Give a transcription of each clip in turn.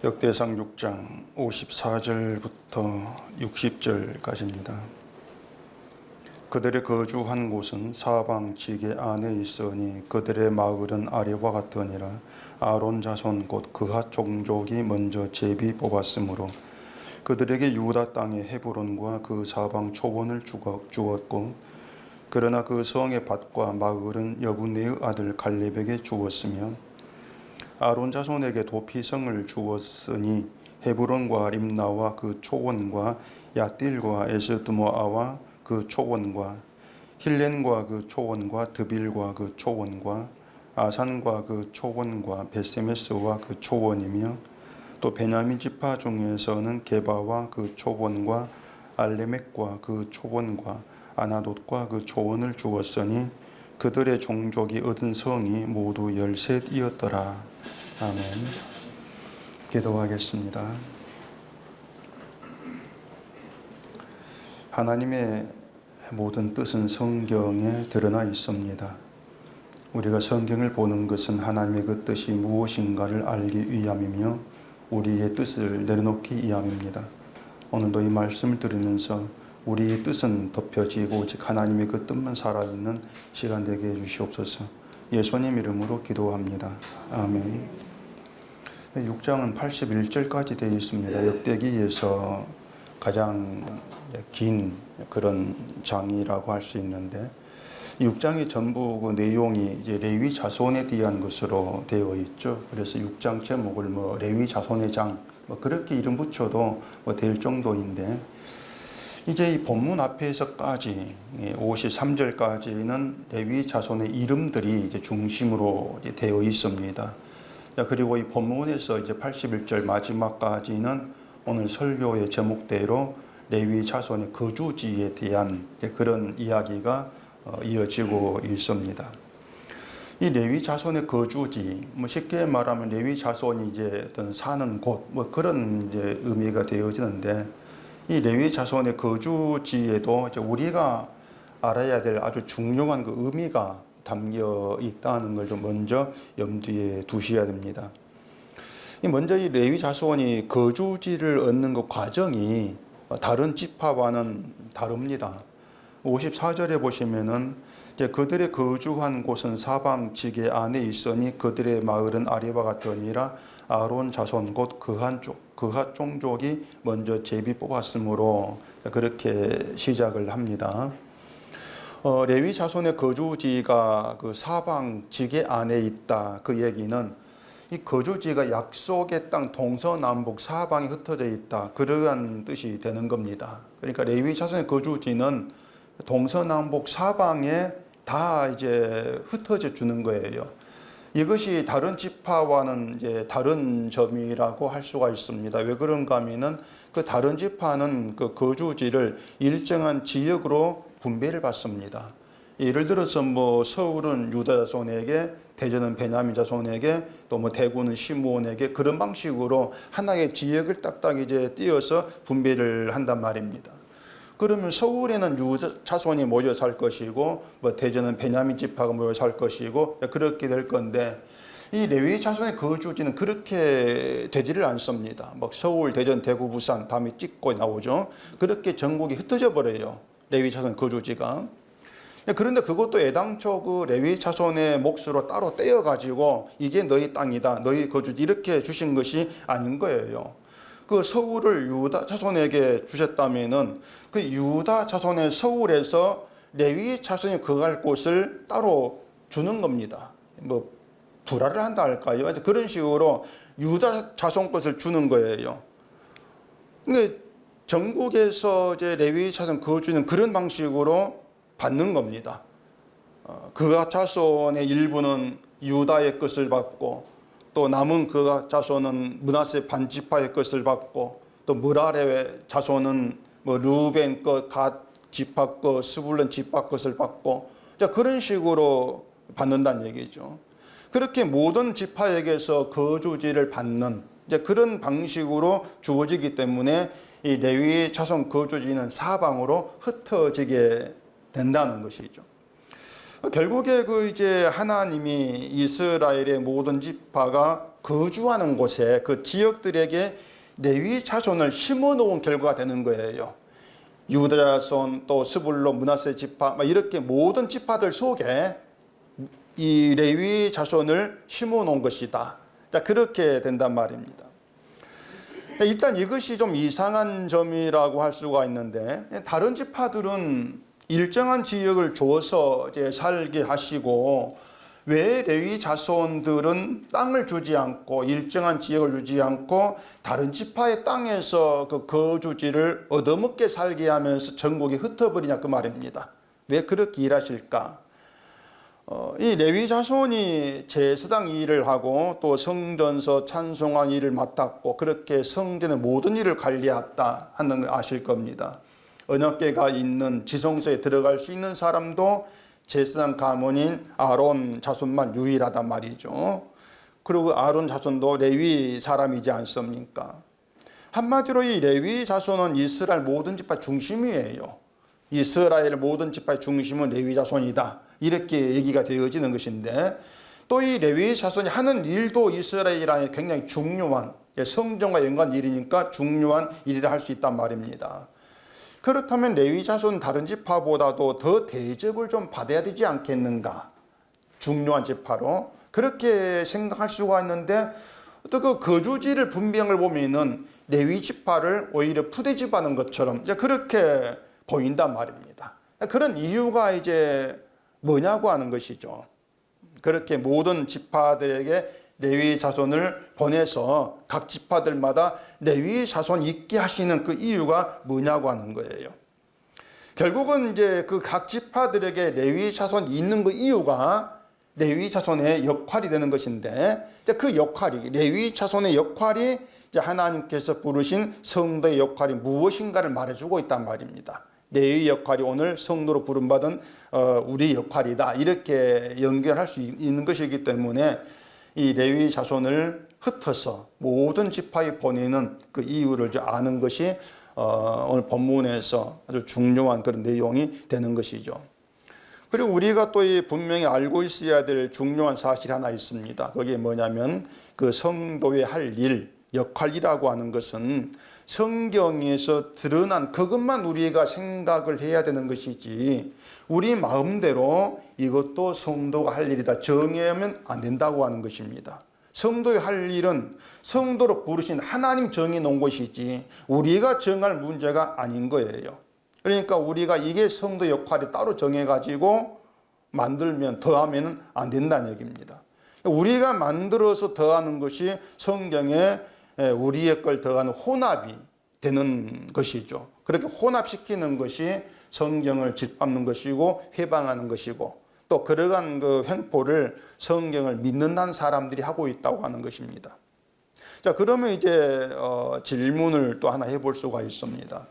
역대상 6장 54절부터 60절까지입니다. 그들의 거주한 곳은 사방 지게 안에 있으니 그들의 마을은 아래와 같으니라. 아론 자손 곧 그핫 종족이 먼저 제비 뽑았으므로 그들에게 유다 땅의 헤브론과 그 사방 초원을 주었고, 그러나 그 성의 밭과 마을은 여분네의 아들 갈렙에게 주었으며, 아론 자손에게 도피성을 주었으니 헤브론과 림나와 그 초원과 야딜과 에스드모아와 그 초원과 힐렌과 그 초원과 드빌과 그 초원과 아산과 그 초원과 베세메스와 그 초원이며, 또 베냐민 지파 중에서는 게바와 그 초원과 알레멕과 그 초원과 아나돗과 그 초원을 주었으니 그들의 종족이 얻은 성이 모두 13이었더라. 아멘. 기도하겠습니다. 하나님의 모든 뜻은 성경에 드러나 있습니다. 우리가 성경을 보는 것은 하나님의 그 뜻이 무엇인가를 알기 위함이며 우리의 뜻을 내려놓기 위함입니다. 오늘도 이 말씀을 들으면서 우리의 뜻은 덮여지고 오직 하나님의 그 뜻만 살아있는 시간 되게 해주시옵소서. 예수님 이름으로 기도합니다. 아멘. 6장은 81절까지 되어 있습니다. 역대기에서 가장 긴 그런 장이라고 할 수 있는데, 6장이 전부 그 내용이 이제 레위 자손에 대한 것으로 되어 있죠. 그래서 6장 제목을 레위 자손의 장 그렇게 이름 붙여도 될 정도인데, 이제 이 본문 앞에서까지 53절까지는 레위 자손의 이름들이 이제 중심으로 이제 되어 있습니다. 그리고 이 본문에서 이제 81절 마지막까지는 오늘 설교의 제목대로 레위 자손의 거주지에 대한 그런 이야기가 이어지고 있습니다. 이 레위 자손의 거주지, 쉽게 말하면 레위 자손이 이제 어떤 사는 곳, 그런 이제 의미가 되어지는데, 이 레위 자손의 거주지에도 이제 우리가 알아야 될 아주 중요한 그 의미가 담겨 있다는 걸 좀 먼저 염두에 두셔야 됩니다. 먼저 이 레위 자손이 거주지를 얻는 그 과정이 다른 지파와는 다릅니다. 54절에 보시면은 이제 그들의 거주한 곳은 사방 지게 안에 있으니 그들의 마을은 아래와 같으니라. 아론 자손 곧 그핫 종족이 먼저 제비 뽑았으므로 그렇게 시작을 합니다. 레위 자손의 거주지가 그 사방 지게 안에 있다. 그 얘기는 이 거주지가 약속의 땅 동서남북 사방에 흩어져 있다. 그러한 뜻이 되는 겁니다. 그러니까 레위 자손의 거주지는 동서남북 사방에 다 이제 흩어져 주는 거예요. 이것이 다른 지파와는 이제 다른 점이라고 할 수가 있습니다. 왜 그런가 하면은 그 다른 지파는 그 거주지를 일정한 지역으로 분배를 받습니다. 예를 들어서 서울은 유다 자손에게, 대전은 베냐민 자손에게, 또 대구는 시므온에게, 그런 방식으로 하나의 지역을 딱딱 이제 띄어서 분배를 한단 말입니다. 그러면 서울에는 유다 자손이 모여 살 것이고, 대전은 베냐민 지파가 모여 살 것이고, 그렇게 될 건데, 이 레위 자손의 거주지는 그렇게 되지를 않습니다. 서울, 대전, 대구, 부산 다음에 찍고 나오죠. 그렇게 전국이 흩어져 버려요. 레위 자손 거주지가. 그런데 그것도 애당초 그 레위 자손의 몫으로 따로 떼어가지고 이게 너희 땅이다, 너희 거주지 이렇게 주신 것이 아닌 거예요. 그 서울을 유다 자손에게 주셨다면은 그 유다 자손의 서울에서 레위 자손이 거할 곳을 따로 주는 겁니다. 불화를 한다 할까요? 그런 식으로 유다 자손 것을 주는 거예요. 그러니까 전국에서 이제 레위 자손 거주는 그런 방식으로 받는 겁니다. 그가 자손의 일부는 유다의 것을 받고, 또 남은 그가 자손은 므낫세 반지파의 것을 받고, 또 므랄의 자손은 루벤 것, 갓 지파 것, 스불론 지파 것을 받고, 그런 식으로 받는다는 얘기죠. 그렇게 모든 지파에게서 거주지를 받는 이제 그런 방식으로 주어지기 때문에 이 레위 자손 거주지는 사방으로 흩어지게 된다는 것이죠. 결국에 이제 하나님이 이스라엘의 모든 지파가 거주하는 곳에 그 지역들에게 레위 자손을 심어 놓은 결과가 되는 거예요. 유다 자손, 또 스불론, 므낫세 지파, 이렇게 모든 지파들 속에 이 레위 자손을 심어 놓은 것이다. 자, 그렇게 된단 말입니다. 일단 이것이 좀 이상한 점이라고 할 수가 있는데, 다른 지파들은 일정한 지역을 줘서 이제 살게 하시고, 왜 레위 자손들은 땅을 주지 않고 일정한 지역을 주지 않고 다른 지파의 땅에서 그 거주지를 얻어먹게 살게 하면서 전국에 흩어버리냐 그 말입니다. 왜 그렇게 일하실까? 이 레위 자손이 제사장 일을 하고 또 성전서 찬송한 일을 맡았고 그렇게 성전의 모든 일을 관리했다 하는 걸 아실 겁니다. 언약궤가 있는 지성소에 들어갈 수 있는 사람도 제사장 가문인 아론 자손만 유일하단 말이죠. 그리고 아론 자손도 레위 사람이지 않습니까? 한마디로 이 레위 자손은 이스라엘 모든 지파 중심이에요. 이스라엘 모든 지파의 중심은 레위 자손이다. 이렇게 얘기가 되어지는 것인데, 또 이 레위 자손이 하는 일도 이스라엘에 굉장히 중요한, 성전과 연관 일이니까 중요한 일이라 할 수 있단 말입니다. 그렇다면 레위 자손 다른 지파보다도 더 대접을 좀 받아야 되지 않겠는가? 중요한 지파로 그렇게 생각할 수가 있는데, 또 그 거주지를 분명을 보면은 레위 지파를 오히려 푸대접하는 것처럼 이제 그렇게 보인단 말입니다. 그런 이유가 이제 뭐냐고 하는 것이죠. 그렇게 모든 지파들에게 레위 자손을 보내서 각 지파들마다 레위 자손 있게 하시는 그 이유가 뭐냐고 하는 거예요. 결국은 이제 그 각 지파들에게 레위 자손이 있는 그 이유가 레위 자손의 역할이 되는 것인데, 그 역할이, 레위 자손의 역할이 이제 하나님께서 부르신 성도의 역할이 무엇인가를 말해주고 있단 말입니다. 레위 역할이 오늘 성도로 부름받은 우리 역할이다. 이렇게 연결할 수 있는 것이기 때문에 이 레위 자손을 흩어서 모든 지파에 보내는 그 이유를 아는 것이 오늘 본문에서 아주 중요한 그런 내용이 되는 것이죠. 그리고 우리가 또 분명히 알고 있어야 될 중요한 사실이 하나 있습니다. 그게 뭐냐면 그 성도의 할 일, 역할이라고 하는 것은 성경에서 드러난 그것만 우리가 생각을 해야 되는 것이지, 우리 마음대로 이것도 성도가 할 일이다 정하면 안 된다고 하는 것입니다. 성도의 할 일은 성도로 부르신 하나님 정해 놓은 것이지 우리가 정할 문제가 아닌 거예요. 그러니까 우리가 이게 성도 역할이 따로 정해가지고 만들면 더하면 안 된다는 얘기입니다. 우리가 만들어서 더하는 것이 성경에 우리의 걸 더하는 혼합이 되는 것이죠. 그렇게 혼합시키는 것이 성경을 짓밟는 것이고 회방하는 것이고, 또 그러한 그 횡포를 성경을 믿는다는 사람들이 하고 있다고 하는 것입니다. 자, 그러면 이제 질문을 또 하나 해볼 수가 있습니다.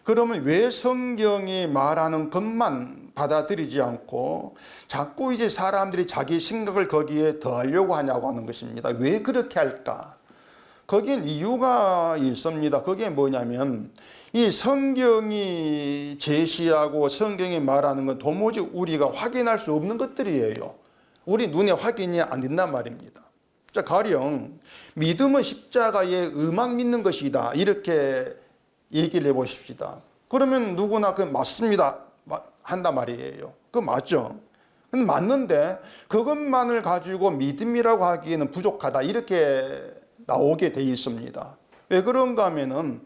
그러면 왜 성경이 말하는 것만 받아들이지 않고 자꾸 이제 사람들이 자기 생각을 거기에 더하려고 하냐고 하는 것입니다. 왜 그렇게 할까? 거기엔 이유가 있습니다. 그게 뭐냐면 이 성경이 제시하고 성경이 말하는 건 도무지 우리가 확인할 수 없는 것들이에요. 우리 눈에 확인이 안 된단 말입니다. 자, 가령 믿음은 십자가의 의만 믿는 것이다 이렇게 얘기를 해보십시다. 그러면 누구나 그 맞습니다 한단 말이에요. 그거 맞죠? 근데 맞는데 그것만을 가지고 믿음이라고 하기에는 부족하다 이렇게 나오게 돼 있습니다. 왜 그런가 하면은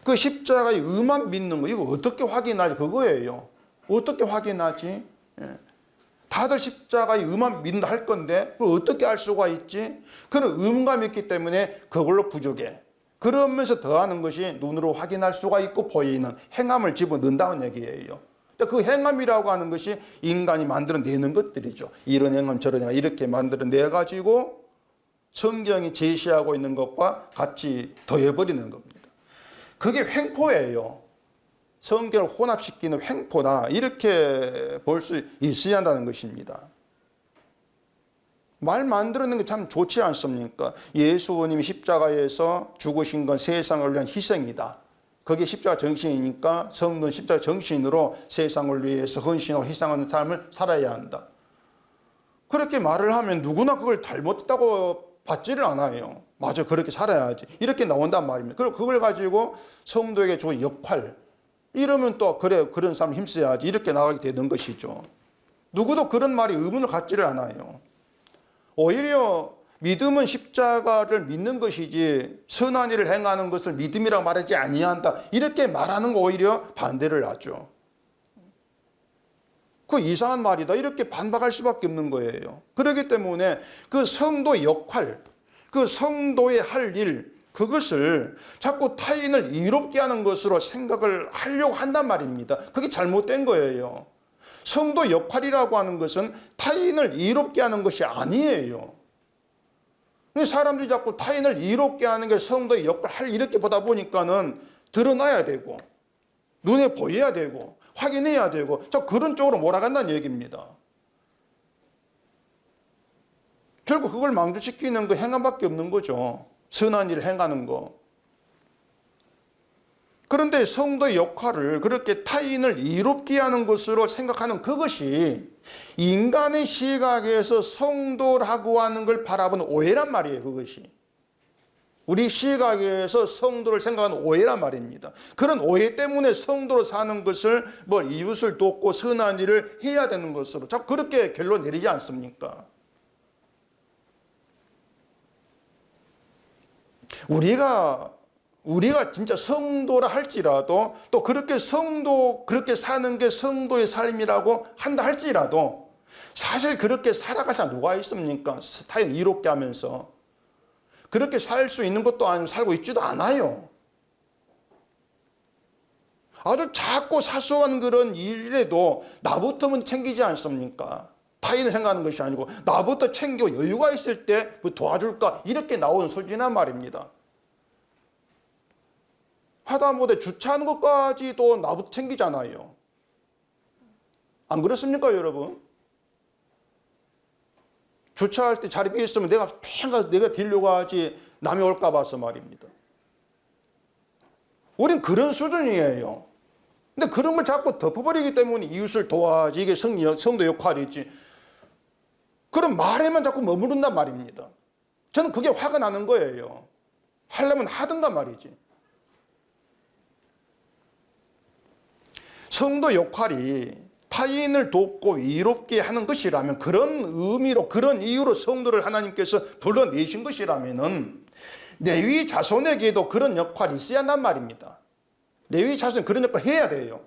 그 십자가의 의만 믿는 거 이거 어떻게 확인하지 그거예요. 어떻게 확인하지? 다들 십자가의 의만 믿는다 할 건데 그걸 어떻게 알 수가 있지? 그런 의문감이 있기 때문에 그걸로 부족해. 그러면서 더하는 것이 눈으로 확인할 수가 있고 보이는 행함을 집어넣는다는 얘기예요. 그 행함이라고 하는 것이 인간이 만들어내는 것들이죠. 이런 행함 저런 행함 이렇게 만들어내가지고 성경이 제시하고 있는 것과 같이 더해버리는 겁니다. 그게 횡포예요. 성경을 혼합시키는 횡포다 이렇게 볼 수 있어야 한다는 것입니다. 말 만들어내는 게 참 좋지 않습니까? 예수님이 십자가에서 죽으신 건 세상을 위한 희생이다. 그게 십자가 정신이니까 성도는 십자가 정신으로 세상을 위해서 헌신하고 희생하는 삶을 살아야 한다. 그렇게 말을 하면 누구나 그걸 잘못했다고 받지를 않아요. 맞아, 그렇게 살아야지. 이렇게 나온단 말입니다. 그리고 그걸 가지고 성도에게 준 역할, 이러면 또 그래, 그런 사람 힘써야지. 이렇게 나가게 되는 것이죠. 누구도 그런 말이 의문을 갖지를 않아요. 오히려 믿음은 십자가를 믿는 것이지 선한 일을 행하는 것을 믿음이라고 말하지 아니한다. 이렇게 말하는 거 오히려 반대를 하죠. 그 이상한 말이다. 이렇게 반박할 수밖에 없는 거예요. 그렇기 때문에 그 성도의 역할, 그 성도의 할 일, 그것을 자꾸 타인을 이롭게 하는 것으로 생각을 하려고 한단 말입니다. 그게 잘못된 거예요. 성도 역할이라고 하는 것은 타인을 이롭게 하는 것이 아니에요. 사람들이 자꾸 타인을 이롭게 하는 게 성도의 역할 할 이렇게 보다 보니까는 드러나야 되고 눈에 보여야 되고 확인해야 되고 자 그런 쪽으로 몰아간다는 얘기입니다. 결국 그걸 망조시키는 그 행함밖에 없는 거죠. 선한 일을 행하는 거. 그런데 성도의 역할을 그렇게 타인을 이롭게 하는 것으로 생각하는 그것이 인간의 시각에서 성도라고 하는 걸 바라보는 오해란 말이에요. 그것이. 우리 시각에서 성도를 생각하는 오해란 말입니다. 그런 오해 때문에 성도로 사는 것을 이웃을 돕고 선한 일을 해야 되는 것으로 자꾸 그렇게 결론 내리지 않습니까? 우리가 진짜 성도라 할지라도 또 그렇게 사는 게 성도의 삶이라고 한다 할지라도 사실 그렇게 살아갈 사람 누가 있습니까? 타인 이롭게 하면서. 그렇게 살 수 있는 것도 아니고 살고 있지도 않아요. 아주 작고 사소한 그런 일에도 나부터는 챙기지 않습니까? 타인을 생각하는 것이 아니고 나부터 챙겨 여유가 있을 때 도와줄까? 이렇게 나오는 소리란 말입니다. 하다못해 주차하는 것까지도 나부터 챙기잖아요. 안 그렇습니까, 여러분? 주차할 때 자리 비어 있으면 내가 뒤려고 하지 남이 올까 봐서 말입니다. 우린 그런 수준이에요. 근데 그런 걸 자꾸 덮어버리기 때문에 이웃을 도와야지 이게 성도 역할이지. 그런 말에만 자꾸 머무른단 말입니다. 저는 그게 화가 나는 거예요. 하려면 하든가 말이지. 성도 역할이 타인을 돕고 위롭게 하는 것이라면 그런 의미로 그런 이유로 성도를 하나님께서 불러내신 것이라면은 레위 자손에게도 그런 역할이 있어야 한단 말입니다. 레위 자손이 그런 역할을 해야 돼요.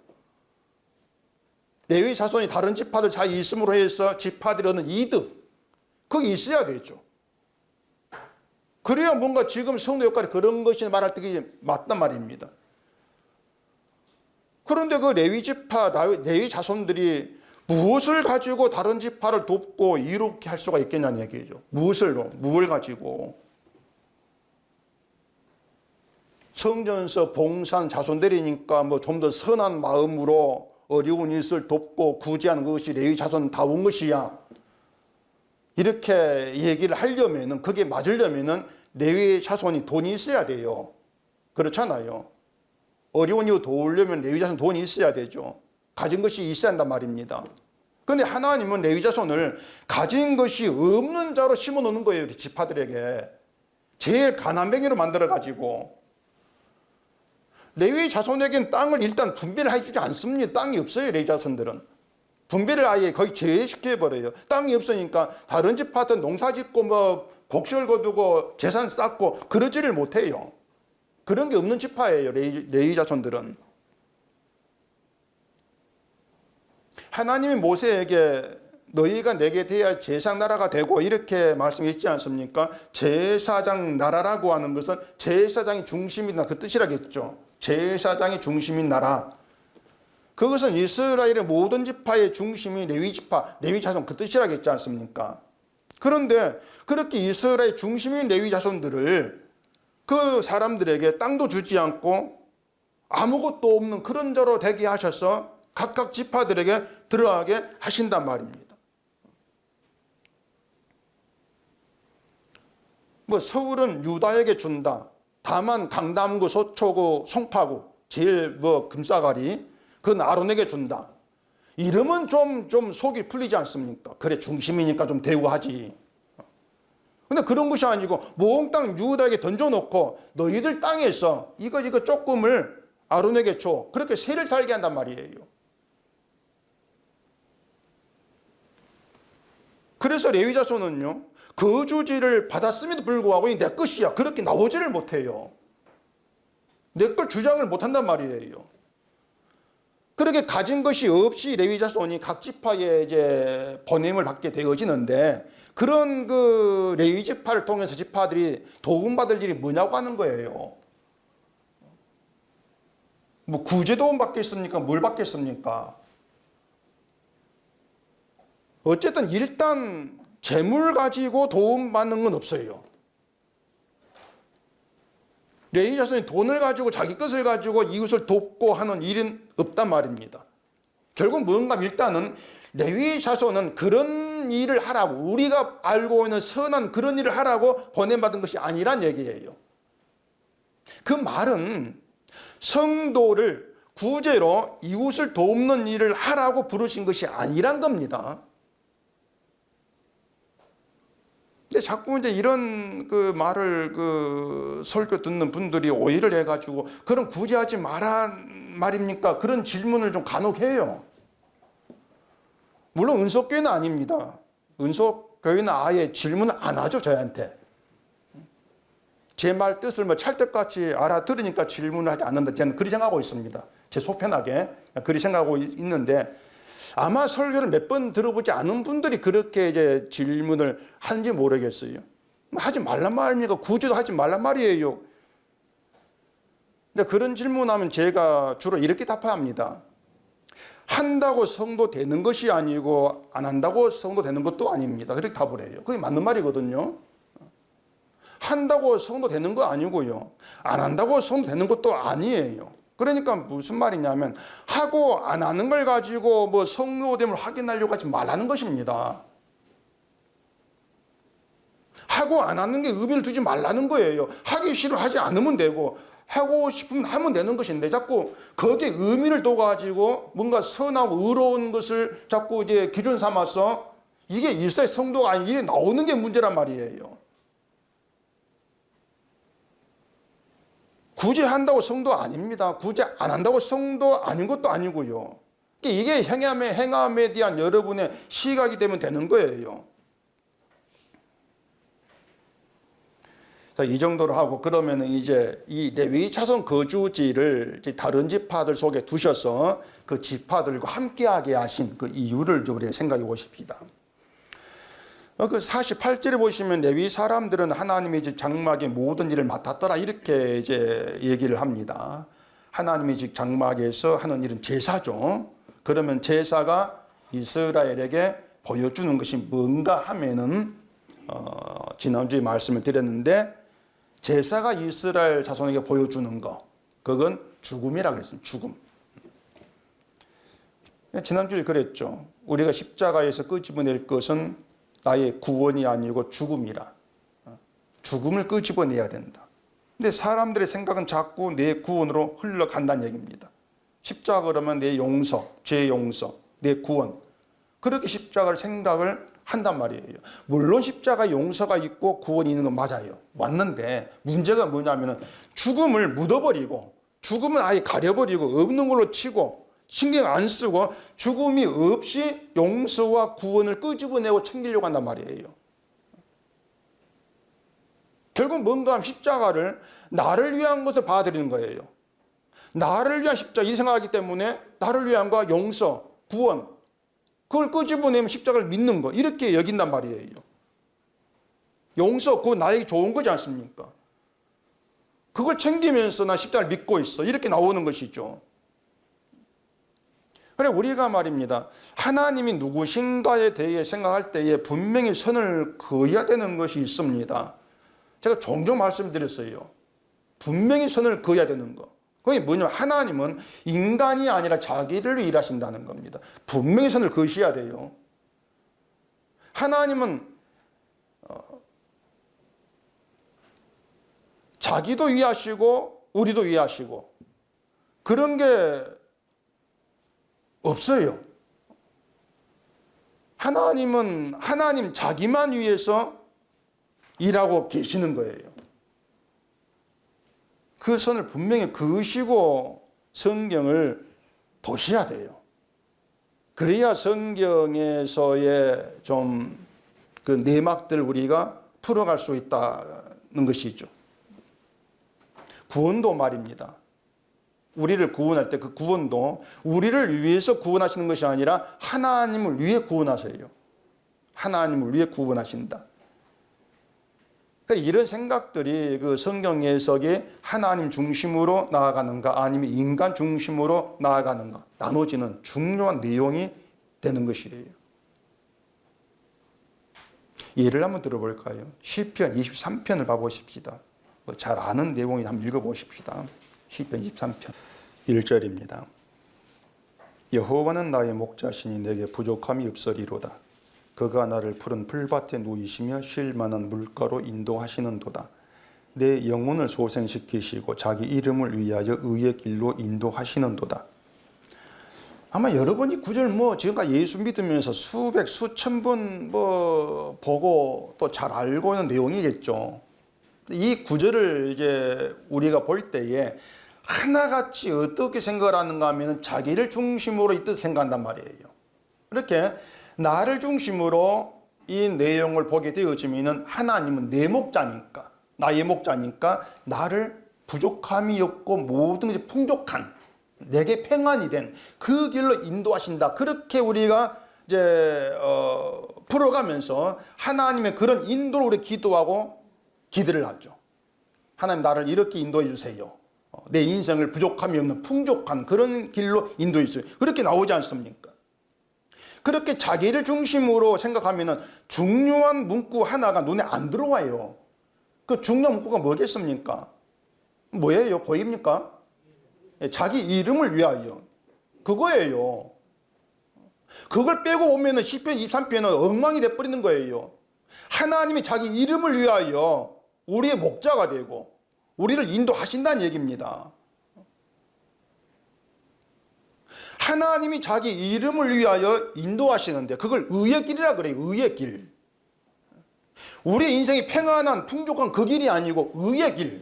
레위 자손이 다른 지파들 잘 있음으로 해서 지파들이 얻는 이득 그게 있어야 되죠. 그래야 뭔가 지금 성도 역할이 그런 것이 말할 때 맞단 말입니다. 그런데 그 레위 지파, 레위 자손들이 무엇을 가지고 다른 지파를 돕고 이롭게 할 수가 있겠냐는 얘기죠. 뭘 가지고. 성전에서 봉사한 자손들이니까 좀 더 선한 마음으로 어려운 이웃을 돕고 구제하는 것이 레위 자손다운 것이야. 이렇게 얘기를 하려면은, 그게 맞으려면은 레위 자손이 돈이 있어야 돼요. 그렇잖아요. 어려운 이웃 도우려면 레위 자손 돈이 있어야 되죠. 가진 것이 있어야 한단 말입니다. 그런데 하나님은 레위 자손을 가진 것이 없는 자로 심어 놓는 거예요. 우리 지파들에게. 제일 가난뱅이로 만들어가지고. 레위 자손에게는 땅을 일단 분배를 해주지 않습니다. 땅이 없어요. 레위 자손들은. 분배를 아예 거의 제외시켜버려요. 땅이 없으니까 다른 지파들은 농사 짓고 곡식을 거두고 재산 쌓고 그러지를 못해요. 그런 게 없는 지파예요. 레위 자손들은. 하나님이 모세에게 너희가 내게 대하여 제사장 나라가 되고 이렇게 말씀했지 않습니까? 제사장 나라라고 하는 것은 제사장이 중심이다 그 뜻이라겠죠. 제사장이 중심인 나라. 그것은 이스라엘의 모든 지파의 중심이 레위 지파, 레위 자손 그 뜻이라겠지 않습니까? 그런데 그렇게 이스라엘 중심인 레위 자손들을 그 사람들에게 땅도 주지 않고 아무것도 없는 그런 자로 되게 하셔서 각각 지파들에게 들어가게 하신단 말입니다. 서울은 유다에게 준다. 다만 강남구, 서초구, 송파구 제일 금싸가리 그건 아론에게 준다. 이러면 좀 속이 풀리지 않습니까? 그래 중심이니까 좀 대우하지. 근데 그런 것이 아니고 모든 땅 유다에게 던져놓고 너희들 땅에서 이거 조금을 아론에게 줘. 그렇게 세를 살게 한단 말이에요. 그래서 레위 자손은요, 거주지를 받았음에도 불구하고 내 것이야 그렇게 나오지를 못해요. 내 걸 주장을 못한단 말이에요. 그렇게 가진 것이 없이 레위 자손이 각 지파에 이제 보냄을 받게 되어지는데, 그런 그 레위 지파를 통해서 지파들이 도움받을 일이 뭐냐고 하는 거예요. 뭐 구제 도움 받겠습니까? 뭘 받겠습니까? 어쨌든 일단 재물 가지고 도움받는 건 없어요. 레위 자손이 돈을 가지고 자기 것을 가지고 이웃을 돕고 하는 일은 없단 말입니다. 결국 뭔가 일단은 레위 자손은 그런 일을 하라고, 우리가 알고 있는 선한 그런 일을 하라고 보냄받은 것이 아니란 얘기예요. 그 말은 성도를 구제로 이웃을 돕는 일을 하라고 부르신 것이 아니란 겁니다. 근데 자꾸 이제 이런 그 말을 그 설교 듣는 분들이 오해를 해가지고 그런 구제하지 마라 말입니까? 그런 질문을 좀 간혹 해요. 물론 은속교회는 아닙니다. 은속교회는 아예 질문을 안 하죠, 저한테. 제 말 뜻을 뭐 찰떡같이 알아들으니까 질문을 하지 않는다. 저는 그렇게 생각하고 있습니다. 제 속편하게 그렇게 생각하고 있는데, 아마 설교를 몇 번 들어보지 않은 분들이 그렇게 이제 질문을 하는지 모르겠어요. 하지 말란 말입니까? 구제도 하지 말란 말이에요. 근데 그런 질문하면 제가 주로 이렇게 답합니다. 한다고 성도 되는 것이 아니고 안 한다고 성도 되는 것도 아닙니다. 그렇게 답을 해요. 그게 맞는 말이거든요. 한다고 성도 되는 거 아니고요, 안 한다고 성도 되는 것도 아니에요. 그러니까 무슨 말이냐면, 하고 안 하는 걸 가지고 뭐 성도됨을 확인하려고 하지 말라는 것입니다. 하고 안 하는 게 의미를 두지 말라는 거예요. 하기 싫어 하지 않으면 되고, 하고 싶으면 하면 되는 것인데, 자꾸 거기에 의미를 둬가지고 뭔가 선하고 의로운 것을 자꾸 이제 기준 삼아서 이게 일사의 성도가 아닌 일이 나오는 게 문제란 말이에요. 구제한다고 성도 아닙니다. 구제 안 한다고 성도 아닌 것도 아니고요. 이게 행함에 대한 여러분의 시각이 되면 되는 거예요. 자, 이 정도로 하고, 그러면 이제 이 레위 자손 거주지를 다른 지파들 속에 두셔서 그 지파들과 함께하게 하신 그 이유를 좀 우리가 생각해 보십시다. 그 48절에 보시면 레위 사람들은 하나님의 집 장막의 모든 일을 맡았더라, 이렇게 이제 얘기를 합니다. 하나님의 집 장막에서 하는 일은 제사죠. 그러면 제사가 이스라엘에게 보여주는 것이 뭔가 하면은 지난주에 말씀을 드렸는데, 제사가 이스라엘 자손에게 보여주는 거, 그건 죽음이라고 했습니다. 죽음. 지난주에 그랬죠. 우리가 십자가에서 끄집어낼 것은 나의 구원이 아니고 죽음이라. 죽음을 끄집어내야 된다. 근데 사람들의 생각은 자꾸 내 구원으로 흘러간다는 얘기입니다. 십자가 그러면 내 용서, 죄 용서, 내 구원, 그렇게 십자가를 생각을 한단 말이에요. 물론 십자가 용서가 있고 구원이 있는 건 맞아요. 맞는데 문제가 뭐냐면, 죽음을 묻어버리고, 죽음은 아예 가려버리고 없는 걸로 치고 신경 안 쓰고 죽음이 없이 용서와 구원을 끄집어내고 챙기려고 한단 말이에요. 결국 뭔가 하면 십자가를 나를 위한 것을 받아들이는 거예요. 나를 위한 십자가, 이 생각하기 때문에 나를 위한 거, 용서, 구원, 그걸 끄집어내면 십자가를 믿는 거, 이렇게 여긴단 말이에요. 용서, 그거 나에게 좋은 거지 않습니까? 그걸 챙기면서 나 십자가를 믿고 있어, 이렇게 나오는 것이죠. 그래, 우리가 말입니다, 하나님이 누구신가에 대해 생각할 때에 분명히 선을 그어야 되는 것이 있습니다. 제가 종종 말씀드렸어요. 분명히 선을 그어야 되는 거. 그게 뭐냐면, 하나님은 인간이 아니라 자기를 위해 일하신다는 겁니다. 분명히 선을 그으셔야 돼요. 하나님은 자기도 위하시고 우리도 위하시고 그런 게 없어요. 하나님은 하나님 자기만 위해서 일하고 계시는 거예요. 그 선을 분명히 그으시고 성경을 보셔야 돼요. 그래야 성경에서의 좀 그 내막들 우리가 풀어갈 수 있다는 것이죠. 구원도 말입니다. 우리를 구원할 때 그 구원도 우리를 위해서 구원하시는 것이 아니라 하나님을 위해 구원하세요. 하나님을 위해 구원하신다. 그러니까 이런 생각들이 그 성경 해석에 하나님 중심으로 나아가는가 아니면 인간 중심으로 나아가는가 나눠지는 중요한 내용이 되는 것이에요. 예를 한번 들어볼까요? 시편 23편을 봐보십시다. 잘 아는 내용이 한번 읽어보십시다. 시편 23편 1절입니다. 여호와는 나의 목자시니 내게 부족함이 없으리로다. 그가 나를 푸른 풀밭에 누이시며 쉴 만한 물가로 인도하시는도다. 내 영혼을 소생시키시고 자기 이름을 위하여 의의 길로 인도하시는도다. 아마 여러분이 구절 지금까지 예수 믿으면서 수백 수천 번 보고 또 잘 알고 있는 내용이겠죠. 이 구절을 이제 우리가 볼 때에 하나같이 어떻게 생각을 하는가 하면 자기를 중심으로 이 뜻 생각한단 말이에요. 이렇게 나를 중심으로 이 내용을 보게 되어지면 하나님은 내 목자니까, 나의 목자니까 나를 부족함이 없고 모든 것이 풍족한 내게 평안이 된 그 길로 인도하신다. 그렇게 우리가 이제 풀어가면서 하나님의 그런 인도를 우리 기도하고 기도를 하죠. 하나님 나를 이렇게 인도해 주세요. 내 인생을 부족함이 없는 풍족한 그런 길로 인도해 주세요. 그렇게 나오지 않습니까? 그렇게 자기를 중심으로 생각하면 중요한 문구 하나가 눈에 안 들어와요. 그 중요한 문구가 뭐겠습니까? 뭐예요? 보입니까? 자기 이름을 위하여. 그거예요. 그걸 빼고 보면 시편 23편은 엉망이 돼버리는 거예요. 하나님이 자기 이름을 위하여 우리의 목자가 되고 우리를 인도하신다는 얘기입니다. 하나님이 자기 이름을 위하여 인도하시는데 그걸 의의 길이라 그래요. 의의 길. 우리 인생이 평안한 풍족한 그 길이 아니고 의의 길.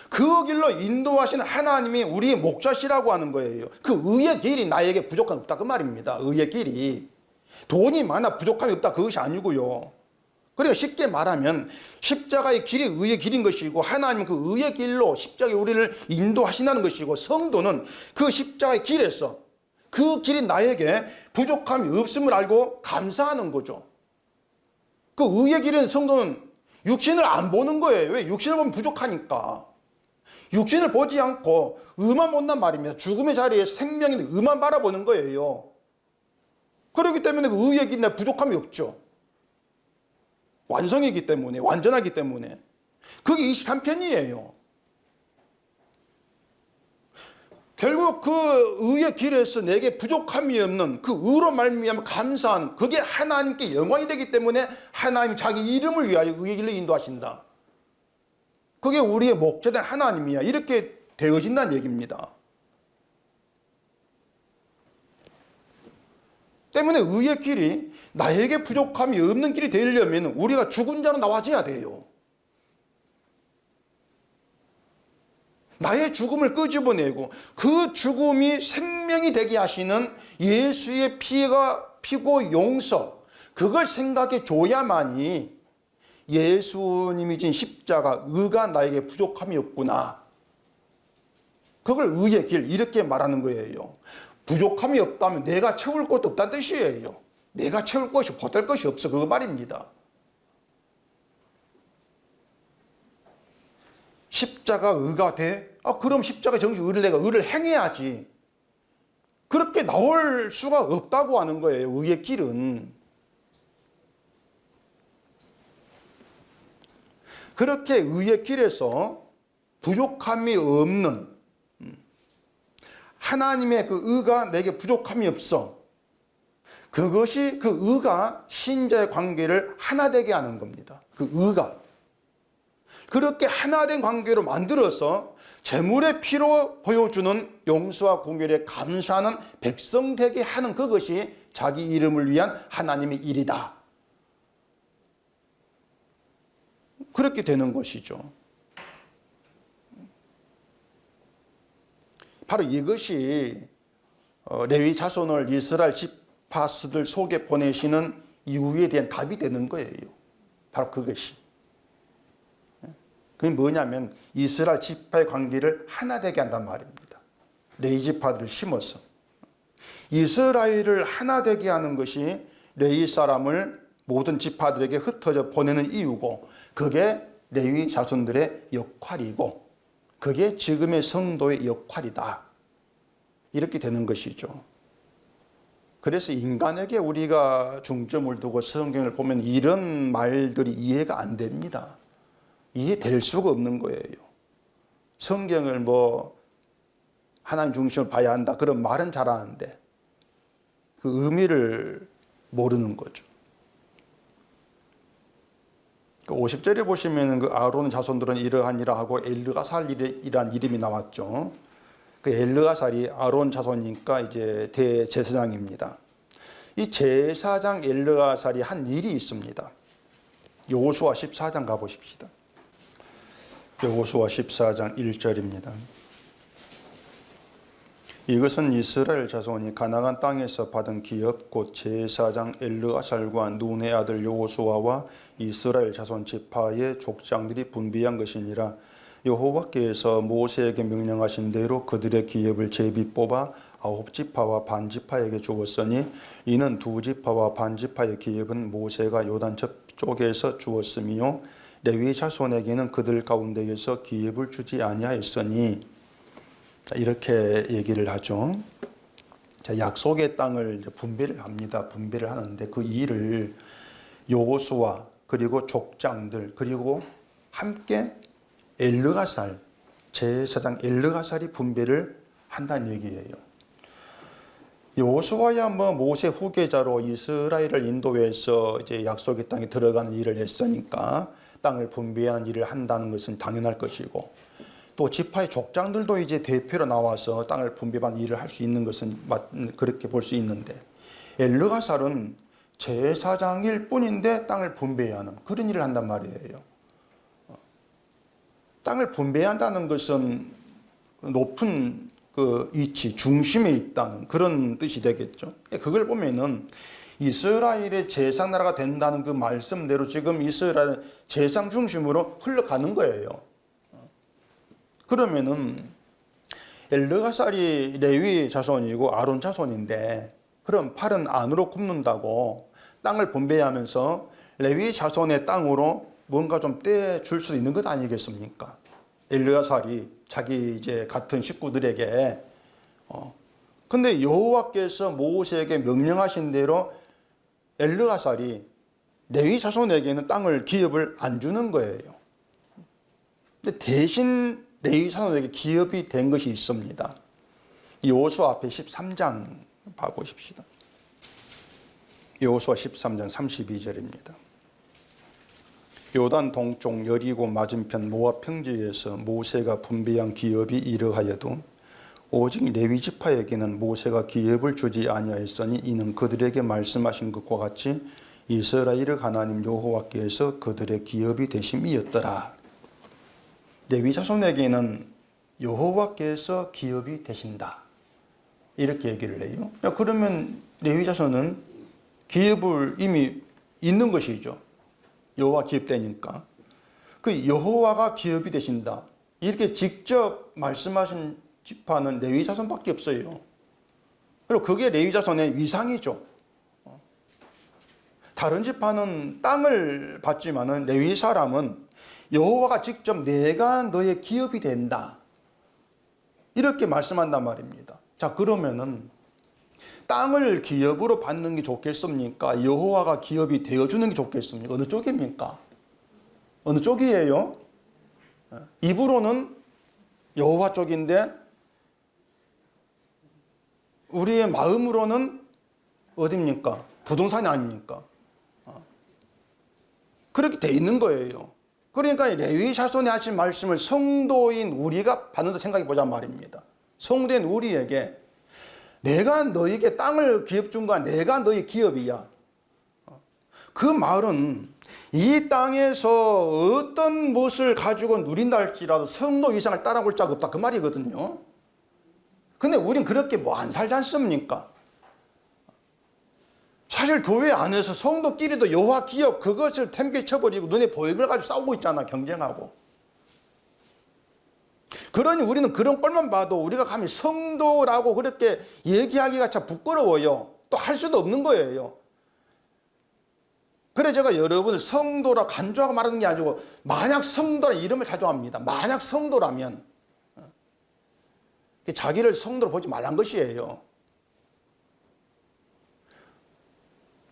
그 길로 인도하시는 하나님이 우리의 목자시라고 하는 거예요. 그 의의 길이 나에게 부족함이 없다 그 말입니다. 의의 길이. 돈이 많아 부족함이 없다 그것이 아니고요. 그러니까 쉽게 말하면 십자가의 길이 의의 길인 것이고 하나님은 그 의의 길로 십자가에 우리를 인도하신다는 것이고 성도는 그 십자가의 길에서 그 길이 나에게 부족함이 없음을 알고 감사하는 거죠. 그 의의 길은 성도는 육신을 안 보는 거예요. 왜? 육신을 보면 부족하니까. 육신을 보지 않고 의만 본단 말입니다. 죽음의 자리에 생명인데 의만 바라보는 거예요. 그렇기 때문에 그 의의 길에 부족함이 없죠. 완성이기 때문에, 완전하기 때문에. 그게 23편이에요. 결국 그 의의 길에서 내게 부족함이 없는 그 의로 말미암아 감사한 그게 하나님께 영광이 되기 때문에 하나님 자기 이름을 위하여 의의 길로 인도하신다. 그게 우리의 목자된 하나님이야. 이렇게 되어진다는 얘기입니다. 때문에 의의 길이 나에게 부족함이 없는 길이 되려면 우리가 죽은 자로 나와져야 돼요. 나의 죽음을 끄집어내고 그 죽음이 생명이 되게 하시는 예수의 피고 용서 그걸 생각해 줘야만이 예수님이 진 십자가 의가 나에게 부족함이 없구나. 그걸 의의 길 이렇게 말하는 거예요. 부족함이 없다면 내가 채울 것도 없다는 뜻이에요. 내가 채울 것이 보탤 것이 없어 그 말입니다. 십자가 의가 돼? 그럼 십자가 정식 의를 내가 의를 행해야지. 그렇게 나올 수가 없다고 하는 거예요. 의의 길은. 그렇게 의의 길에서 부족함이 없는 하나님의 그 의가 내게 부족함이 없어. 그것이 그 의가 신자의 관계를 하나 되게 하는 겁니다. 그 의가. 그렇게 하나된 관계로 만들어서 제물의 피로 보여주는 용서와 공결에 감사하는 백성 되게 하는 그것이 자기 이름을 위한 하나님의 일이다. 그렇게 되는 것이죠. 바로 이것이 레위 자손을 이스라엘 지파수들 속에 보내시는 이유에 대한 답이 되는 거예요. 바로 그것이. 그게 뭐냐면 이스라엘 지파의 관계를 하나 되게 한단 말입니다. 레위 지파들을 심어서. 이스라엘을 하나 되게 하는 것이 레위 사람을 모든 지파들에게 흩어져 보내는 이유고, 그게 레위 자손들의 역할이고, 그게 지금의 성도의 역할이다. 이렇게 되는 것이죠. 그래서 인간에게 우리가 중점을 두고 성경을 보면 이런 말들이 이해가 안 됩니다. 이해될 수가 없는 거예요. 성경을 하나님 중심을 봐야 한다, 그런 말은 잘하는데 그 의미를 모르는 거죠. 50절에 보시면 그 아론 자손들은 이러하니라 하고 엘르아살이란 이름이 나왔죠. 그 엘르아살이 아론 자손이니까 이제 대제사장입니다. 이 제사장 엘르아살이 한 일이 있습니다. 여호수아 14장 가보십시다. 여호수아 14장 1절입니다. 이것은 이스라엘 자손이 가나안 땅에서 받은 기업 곧 제사장 엘르아살과 눈의 아들 여호수아와 이스라엘 자손 지파의 족장들이 분배한 것이니라. 여호와께서 모세에게 명령하신 대로 그들의 기업을 제비 뽑아 9지파와 반지파에게 주었으니 이는 2지파와 반지파의 기업은 모세가 요단 저쪽에서 주었으며 레위 자손에게는 그들 가운데에서 기업을 주지 아니하였으니, 이렇게 얘기를 하죠. 약속의 땅을 분배를 합니다. 분배를 하는데 그 일을 여호수아 그리고 족장들 그리고 함께 엘르아살, 제사장 엘르아살이 분배를 한다는 얘기예요. 여호수아야 모세 후계자로 이스라엘을 인도해서 이제 약속의 땅에 들어가는 일을 했으니까 땅을 분배하는 일을 한다는 것은 당연할 것이고, 또 지파의 족장들도 이제 대표로 나와서 땅을 분배하는 일을 할 수 있는 것은 그렇게 볼 수 있는데, 엘르아살은 제사장일 뿐인데 땅을 분배하는 그런 일을 한단 말이에요. 땅을 분배한다는 것은 높은 그 위치, 중심에 있다는 그런 뜻이 되겠죠. 그걸 보면은 이스라엘의 제사 나라가 된다는 그 말씀대로 지금 이스라엘은 제상 중심으로 흘러가는 거예요. 그러면은 엘르아살이 레위 자손이고 아론 자손인데, 그럼 팔은 안으로 굽는다고 땅을 분배하면서 레위 자손의 땅으로 뭔가 좀 떼줄 수 있는 것 아니겠습니까? 엘르아살이 자기 이제 같은 식구들에게. 근데 여호와께서 모세에게 명령하신 대로 엘르아살이 레위 자손에게는 땅을 기업을 안 주는 거예요. 근데 대신 레위 자손에게 기업이 된 것이 있습니다. 여호수아 앞에 13장 봐보십시다. 여호수아 13장 32절입니다. 요단 동쪽 여리고 맞은편 모압 평지에서 모세가 분배한 기업이 이러하여도 오직 레위 지파에게는 모세가 기업을 주지 아니하였으니 이는 그들에게 말씀하신 것과 같이 이스라엘의 하나님 여호와께서 그들의 기업이 되심이었더라. 레위 자손에게는 여호와께서 기업이 되신다, 이렇게 얘기를 해요. 그러면 레위 자손은 기업을 이미 있는 것이죠. 여호와 기업되니까. 그 여호와가 기업이 되신다, 이렇게 직접 말씀하신 지파는 레위 자손밖에 없어요. 그리고 그게 레위 자손의 위상이죠. 다른 지파는 땅을 받지만은 레위 사람은 여호와가 직접 내가 너의 기업이 된다, 이렇게 말씀한단 말입니다. 자, 그러면은 땅을 기업으로 받는 게 좋겠습니까? 여호와가 기업이 되어주는 게 좋겠습니까? 어느 쪽입니까? 어느 쪽이에요? 입으로는 여호와 쪽인데 우리의 마음으로는 어디입니까? 부동산이 아닙니까? 그렇게 돼 있는 거예요. 그러니까 레위 자손이 하신 말씀을 성도인 우리가 받는다 생각해 보자 말입니다. 성도인 우리에게 내가 너에게 땅을 기업 준 거야, 내가 너의 기업이야. 그 말은 이 땅에서 어떤 것을 가지고 누린다 할지라도 성도 이상을 따라올 자가 없다 그 말이거든요. 근데 우린 그렇게 뭐 안 살지 않습니까? 사실 교회 안에서 성도끼리도 여호와 기업 그것을 템개쳐버리고 눈에 보이는 걸 가지고 싸우고 있잖아. 경쟁하고. 그러니 우리는 그런 꼴만 봐도 우리가 감히 성도라고 그렇게 얘기하기가 참 부끄러워요. 또 할 수도 없는 거예요. 그래 제가 여러분을 성도라 간주하고 말하는 게 아니고 만약 성도라 이름을 자주합니다. 만약 성도라면 자기를 성도로 보지 말란 것이에요.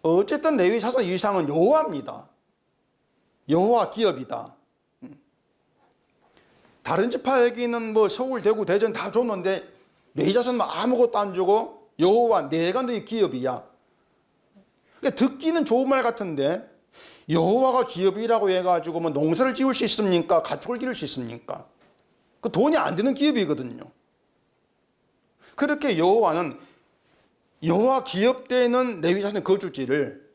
어쨌든 레위 사돈 이상은 여호와입니다. 여호와 기업이다. 다른 지파에게는 뭐 서울, 대구, 대전 다 줬는데 레위 자손은 아무것도 안 주고 여호와 내가 너희 기업이야. 그러니까 듣기는 좋은 말 같은데 여호와가 기업이라고 해가지고 뭐 농사를 지을 수 있습니까? 가축을 기를 수 있습니까? 그 돈이 안 되는 기업이거든요. 그렇게 여호와는 여호와 기업 때는 레위 자손의 거주지를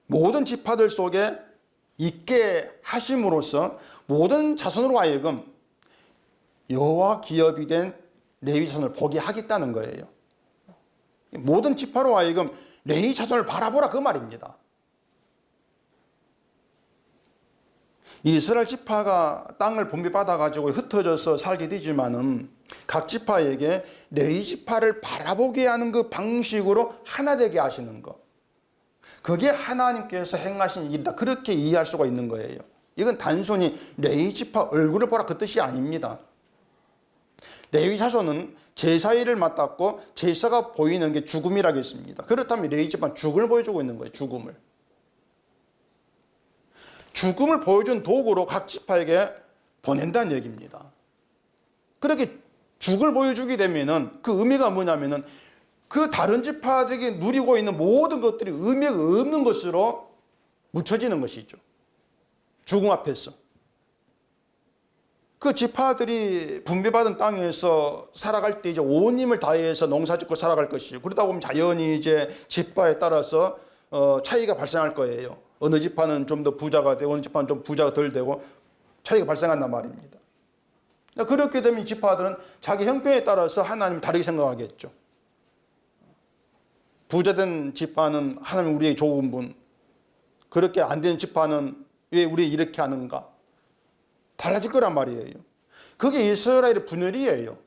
모든 지파들 속에 있게 하심으로써 모든 자손으로 하여금 여호와 기업이 된 레위 자손을 보게 하겠다는 거예요. 모든 지파로 하여금 레위 자손을 바라보라 그 말입니다. 이스라엘 지파가 땅을 분배받아 가지고 흩어져서 살게 되지만은 각 지파에게 레위 지파를 바라보게 하는 그 방식으로 하나 되게 하시는 것. 그게 하나님께서 행하신 일이다. 그렇게 이해할 수가 있는 거예요. 이건 단순히 레위 지파 얼굴을 보라 그 뜻이 아닙니다. 레위 자손은 제사 일을 맡았고 제사가 보이는 게 죽음이라고 했습니다. 그렇다면 레위 지파는 죽음을 보여주고 있는 거예요. 죽음을. 죽음을 보여준 도구로 각 지파에게 보낸다는 얘기입니다. 그렇게 죽을 보여주게 되면은 그 의미가 뭐냐면은 그 다른 지파들에게 누리고 있는 모든 것들이 의미가 없는 것으로 묻혀지는 것이죠. 죽음 앞에서. 그 지파들이 분배받은 땅에서 살아갈 때 이제 온 힘을 다해서 농사 짓고 살아갈 것이고 그러다 보면 자연히 이제 지파에 따라서 차이가 발생할 거예요. 어느 지파는 좀 더 부자가 되고 어느 지파는 좀 부자가 덜 되고 차이가 발생한단 말입니다. 그렇게 되면 지파들은 자기 형편에 따라서 하나님을 다르게 생각하겠죠. 부자된 지파는 하나님 우리에게 좋은 분, 그렇게 안 되는 지파는 왜 우리 이렇게 하는가? 달라질 거란 말이에요. 그게 이스라엘의 분열이에요.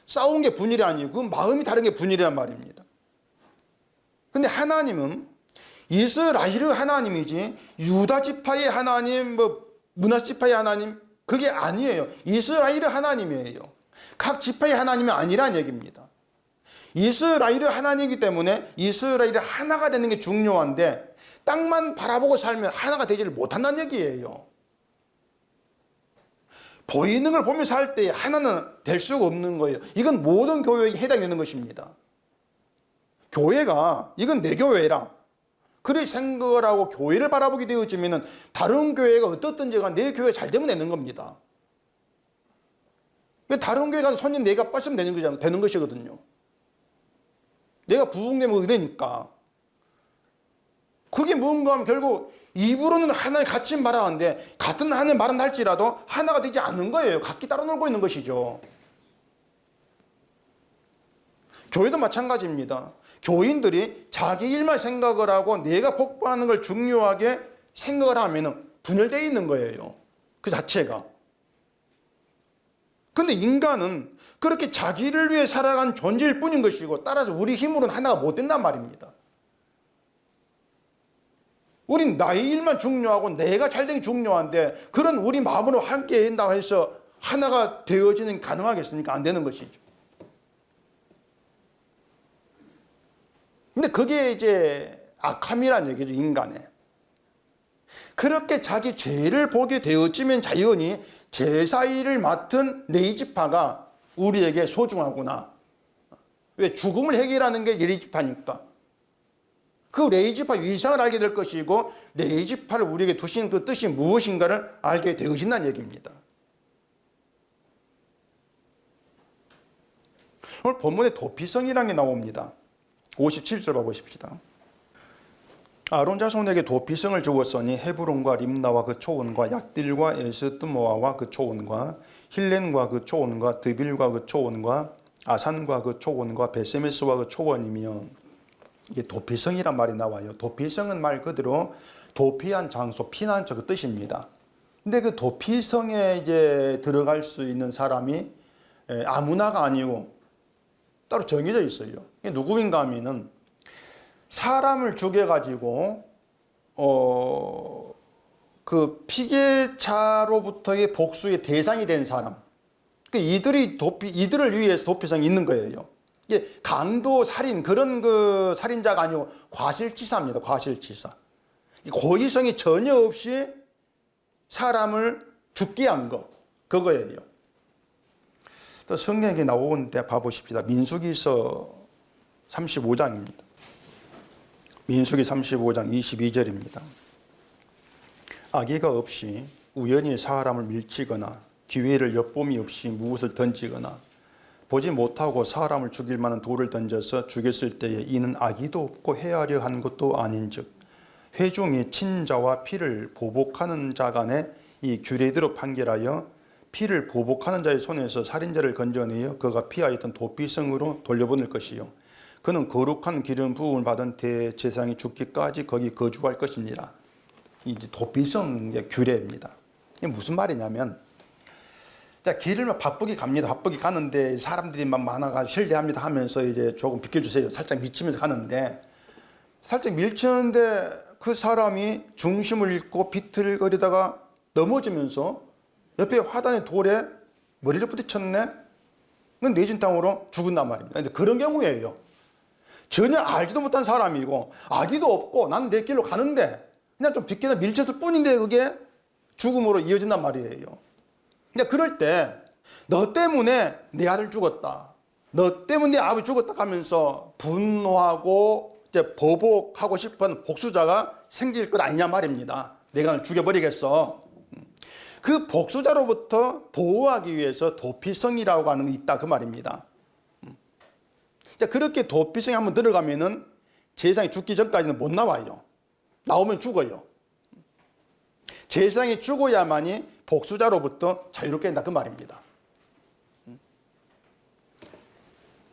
싸운 게 분열이 아니고 그 마음이 다른 게 분열이란 말입니다. 근데 하나님은 이스라엘의 하나님이지 유다 지파의 하나님, 뭐 므낫세 지파의 하나님 그게 아니에요. 이스라엘의 하나님이에요. 각 지파의 하나님이 아니란 얘기입니다. 이스라엘의 하나님이기 때문에 이스라엘이 하나가 되는 게 중요한데 땅만 바라보고 살면 하나가 되지를 못한다는 얘기예요. 보이는 걸 보면서 할 때 하나는 될 수가 없는 거예요. 이건 모든 교회에 해당되는 것입니다. 교회가 이건 내 교회라 그리 생각을 하고 교회를 바라보게 되어지면 다른 교회가 어떻든지가 내 교회가 잘 되면 되는 겁니다. 왜 다른 교회 가서 손님 내가 빠지면 되는 것이거든요. 내가 부흥되면 은혜니까. 그게 뭔가 하면 결국 입으로는 하나님 같이 말하는데 같은 하나님 말은 할지라도 하나가 되지 않는 거예요. 각기 따로 놀고 있는 것이죠. 교회도 마찬가지입니다. 교인들이 자기 일만 생각을 하고 내가 복받는 걸 중요하게 생각을 하면 분열되어 있는 거예요. 그 자체가. 근데 인간은 그렇게 자기를 위해 살아간 존재일 뿐인 것이고 따라서 우리 힘으로는 하나가 못 된단 말입니다. 우린 나의 일만 중요하고 내가 잘되기 중요한데 그런 우리 마음으로 함께 한다고 해서 하나가 되어지는 가능하겠습니까? 안 되는 것이죠. 근데 그게 이제 악함이란 얘기죠, 인간의. 그렇게 자기 죄를 보게 되어지면 자연히 제사 일을 맡은 레위 지파가 우리에게 소중하구나. 왜? 죽음을 해결하는 게 레위 지파니까. 그 레위 지파 위상을 알게 될 것이고 레위 지파를 우리에게 두신 그 뜻이 무엇인가를 알게 되어진다는 얘기입니다. 오늘 본문에 도피성이라는 게 나옵니다. 57절 봐보십시다. 아론 자손에게 도피성을 주었으니 헤브론과 림나와 그 초원과 약딜과 에스드모아와 그 초원과 힐렌과 그 초원과 드빌과 그 초원과 아산과 그 초원과 베세메스와 그 초원이며, 이게 도피성이란 말이 나와요. 도피성은 말 그대로 도피한 장소, 피난처 그 뜻입니다. 근데 그 도피성에 이제 들어갈 수 있는 사람이 아무나가 아니고 따로 정해져 있어요. 이게 누구인가 하면은 사람을 죽여가지고 그 피계자로부터의 복수의 대상이 된 사람, 이들을 위해서 도피성이 있는 거예요. 이게 강도, 살인 그런 그 살인자가 아니고 과실치사입니다. 과실치사. 고의성이 전혀 없이 사람을 죽게 한 거, 그거예요. 또 성경에 나오는데 봐보십시다. 민수기서 35장입니다. 민수기 35장 22절입니다. 악의가 없이 우연히 사람을 밀치거나 기회를 엿봄이 없이 무엇을 던지거나 보지 못하고 사람을 죽일 만한 돌을 던져서 죽였을 때에 이는 악의도 없고 헤아려 한 것도 아닌즉 회중이 친자와 피를 보복하는 자 간에 이 규례대로 판결하여 피를 보복하는 자의 손에서 살인자를 건져내어 그가 피하였던 도피성으로 돌려보낼 것이요 그는 거룩한 기름 부음을 받은 대제사장이 죽기까지 거기 거주할 것이니라. 이제 도피성의 규례입니다. 이게 무슨 말이냐면, 길을 바쁘게 갑니다. 바쁘게 가는데 사람들이 막 많아가지고 실례합니다 하면서 이제 조금 비켜주세요. 살짝 미치면서 가는데, 살짝 밀치는데 그 사람이 중심을 잃고 비틀거리다가 넘어지면서 옆에 화단의 돌에 머리를 부딪혔네? 그건 뇌진탕으로 죽은단 말입니다. 그런 경우예요. 전혀 알지도 못한 사람이고 악의도 없고 난 내 길로 가는데 그냥 좀 빗겨서 밀쳤을 뿐인데 그게 죽음으로 이어진단 말이에요. 그러니까 그럴 때 너 때문에 내 아들 죽었다, 너 때문에 내 아버지 죽었다 하면서 분노하고 이제 보복하고 싶은 복수자가 생길 것 아니냐 말입니다. 내가 널 죽여버리겠어. 그 복수자로부터 보호하기 위해서 도피성이라고 하는 게 있다 그 말입니다. 그렇게 도피성에 한번 들어가면은 제사장이 죽기 전까지는 못 나와요. 나오면 죽어요. 제사장이 죽어야만이 복수자로부터 자유롭게 된다 그 말입니다.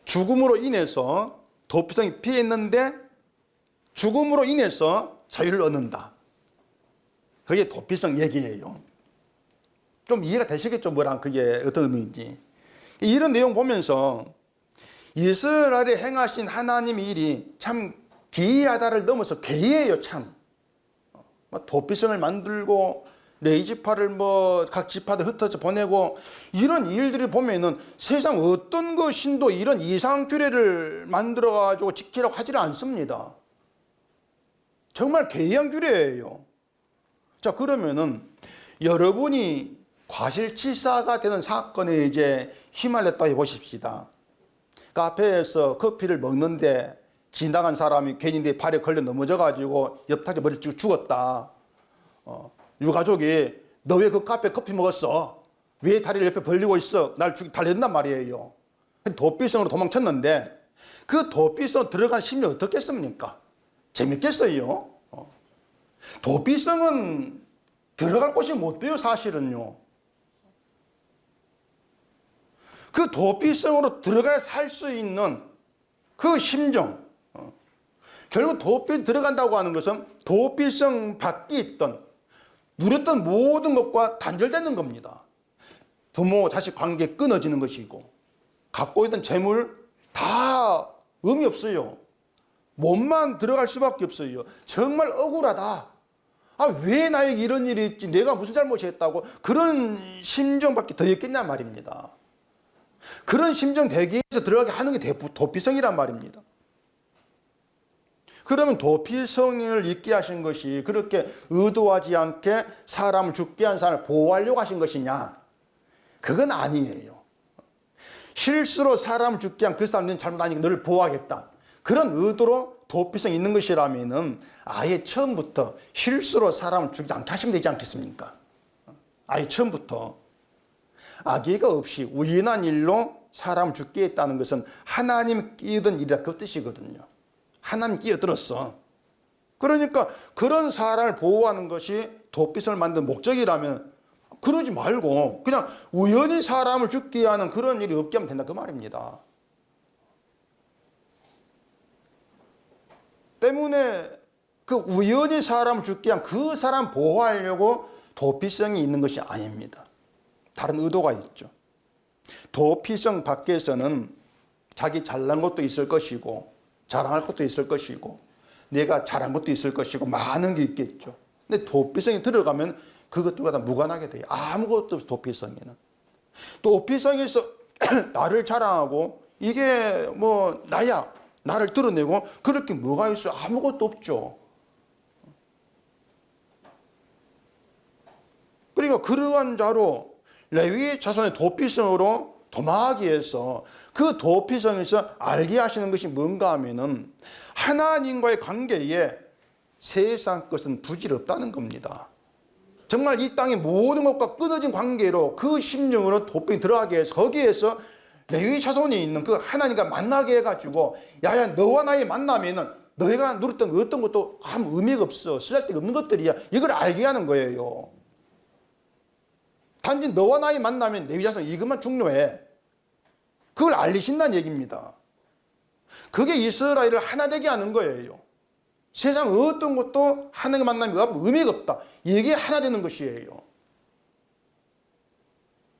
죽음으로 인해서 도피성이 피했는데 죽음으로 인해서 자유를 얻는다. 그게 도피성 얘기예요. 좀 이해가 되시겠죠? 뭐랑 그게 어떤 의미인지. 이런 내용 보면서 이스라엘에 행하신 하나님의 일이 참 기이하다를 넘어서 괴이해요. 참 도피성을 만들고 레이지파를 각 지파들 흩어져 보내고 이런 일들을 보면은 세상 어떤 그 신도 이런 이상 규례를 만들어 가지고 지키라고 하지를 않습니다. 정말 괴이한 규례예요. 자, 그러면은 여러분이 과실치사가 되는 사건에 이제 휘말렸다 해보십시다. 카페에서 커피를 먹는데 지나간 사람이 괜히 내 발에 걸려 넘어져가지고 옆탁에 머리를 찍고 죽었다. 유가족이 너 왜 그 카페 커피 먹었어? 왜 다리를 옆에 벌리고 있어? 날 달래준단 말이에요. 도피성으로 도망쳤는데 그 도피성 들어간 심리 어떻겠습니까? 재밌겠어요? 도피성은 들어갈 곳이 못 돼요, 사실은요. 그 도피성으로 들어가야 살 수 있는 그 심정, 결국 도피 들어간다고 하는 것은 도피성 밖에 있던 누렸던 모든 것과 단절되는 겁니다. 부모 자식 관계 끊어지는 것이고 갖고 있던 재물 다 의미 없어요. 몸만 들어갈 수밖에 없어요. 정말 억울하다. 왜 나에게 이런 일이 있지? 내가 무슨 잘못을 했다고? 그런 심정밖에 더 있겠냐 말입니다. 그런 심정 대기에서 들어가게 하는 게 도피성이란 말입니다. 그러면 도피성을 있게 하신 것이 그렇게 의도하지 않게 사람을 죽게 한 사람을 보호하려고 하신 것이냐? 그건 아니에요. 실수로 사람을 죽게 한 그 사람들은 잘못 아니고 너를 보호하겠다. 그런 의도로 도피성이 있는 것이라면은 아예 처음부터 실수로 사람을 죽이지 않게 하시면 되지 않겠습니까? 아예 처음부터. 악의가 없이 우연한 일로 사람을 죽게 했다는 것은 하나님 끼어든 일이라 그 뜻이거든요. 하나님 끼어들었어. 그러니까 그런 사람을 보호하는 것이 도피성을 만든 목적이라면 그러지 말고 그냥 우연히 사람을 죽게 하는 그런 일이 없게 하면 된다 그 말입니다. 때문에 그 우연히 사람을 죽게 한 그 사람 보호하려고 도피성이 있는 것이 아닙니다. 다른 의도가 있죠. 도피성 밖에서는 자기 잘난 것도 있을 것이고 자랑할 것도 있을 것이고 내가 잘한 것도 있을 것이고 많은 게 있겠죠. 근데 도피성이 들어가면 그것들과 다 무관하게 돼요. 아무것도 없어 도피성에는. 도피성에서 나를 자랑하고 이게 뭐 나야 나를 드러내고 그럴 게 뭐가 있어? 아무것도 없죠. 그러니까 그러한 자로 레위의 자손의 도피성으로 도망하기 위해서 그 도피성에서 알게 하시는 것이 뭔가 하면은 하나님과의 관계에 세상 것은 부질없다는 겁니다. 정말 이 땅의 모든 것과 끊어진 관계로 그 심령으로 도피에 들어가게 해서 거기에서 레위 자손이 있는 그 하나님과 만나게 해가지고 야야 너와 나의 만나면은 너희가 누렸던 어떤 것도 아무 의미가 없어 쓰잘데가 없는 것들이야 이걸 알게 하는 거예요. 단지 너와 나의 만나면 레위 자손 이것만 중요해. 그걸 알리신다는 얘기입니다. 그게 이스라엘을 하나 되게 하는 거예요. 세상 어떤 것도 하나님 만나면 의미가 없다. 이게 하나 되는 것이에요.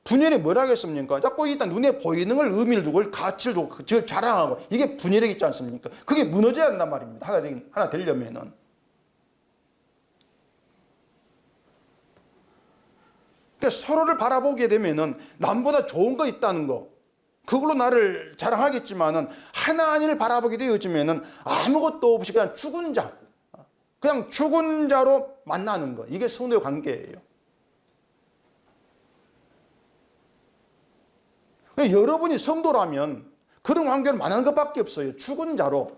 분열이 뭐라겠습니까? 자꾸 일단 눈에 보이는 걸 의미를 두고 가치를 두고 그걸 자랑하고 이게 분열이 있지 않습니까? 그게 무너져야 한단 말입니다. 하나 되려면은. 그러니까 서로를 바라보게 되면은 남보다 좋은 거 있다는 거 그걸로 나를 자랑하겠지만은 하나님을 바라보게 되어지면은 아무것도 없이 그냥 죽은 자로 만나는 거 이게 성도의 관계예요. 여러분이 성도라면 그런 관계를 만나는 것밖에 없어요. 죽은 자로.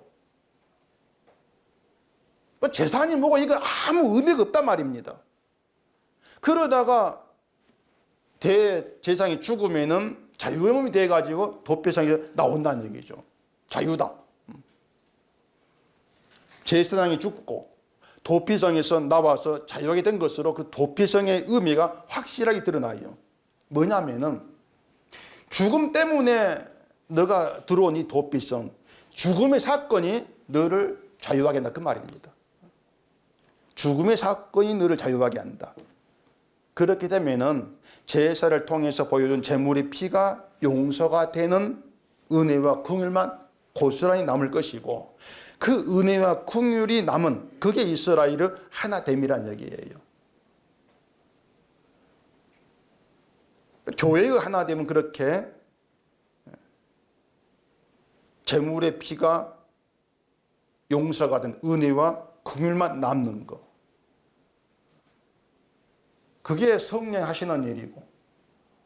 재산이 뭐고 이거 아무 의미가 없단 말입니다. 그러다가 대제사장이 죽으면은 자유의 몸이 돼가지고 도피성에서 나온다는 얘기죠. 자유다. 제사장이 죽고 도피성에서 나와서 자유하게 된 것으로 그 도피성의 의미가 확실하게 드러나요. 뭐냐면은 죽음 때문에 너가 들어온 이 도피성, 죽음의 사건이 너를 자유하게 한다 그 말입니다. 죽음의 사건이 너를 자유하게 한다. 그렇게 되면은 제사를 통해서 보여준 제물의 피가 용서가 되는 은혜와 긍휼만 고스란히 남을 것이고 그 은혜와 긍휼이 남은 그게 이스라엘의 하나됨이란 얘기예요. 교회의 하나됨은 그렇게 제물의 피가 용서가 된 은혜와 긍휼만 남는 것. 그게 성령이 하시는 일이고